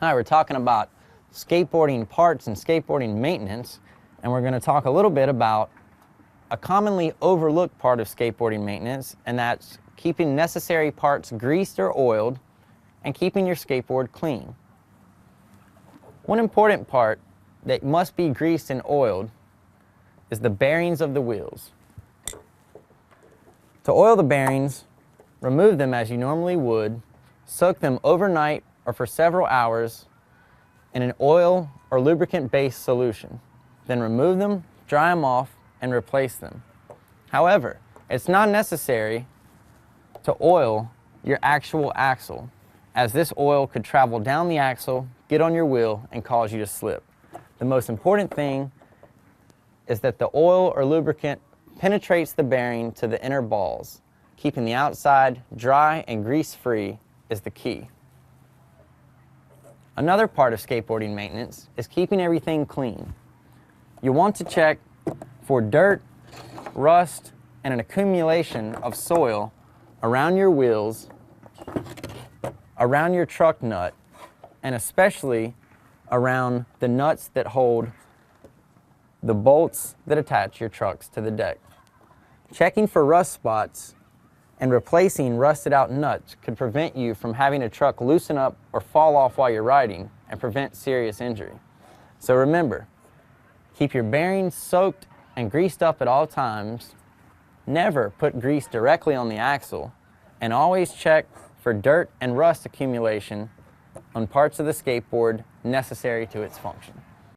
Hi, we're talking about skateboarding parts and skateboarding maintenance, and we're going to talk a little bit about a commonly overlooked part of skateboarding maintenance, and that's keeping necessary parts greased or oiled and keeping your skateboard clean. One important part that must be greased and oiled is the bearings of the wheels. To oil the bearings, remove them as you normally would, soak them overnight or for several hours in an oil or lubricant-based solution. Then remove them, dry them off, and replace them. However, it's not necessary to oil your actual axle, as this oil could travel down the axle, get on your wheel, and cause you to slip. The most important thing is that the oil or lubricant penetrates the bearing to the inner balls. Keeping the outside dry and grease-free is the key. Another part of skateboarding maintenance is keeping everything clean. You want to check for dirt, rust, and an accumulation of soil around your wheels, around your truck nut, and especially around the nuts that hold the bolts that attach your trucks to the deck. Checking for rust spots and replacing rusted out nuts could prevent you from having a truck loosen up or fall off while you're riding and prevent serious injury. So remember, keep your bearings soaked and greased up at all times. Never put grease directly on the axle, and always check for dirt and rust accumulation on parts of the skateboard necessary to its function.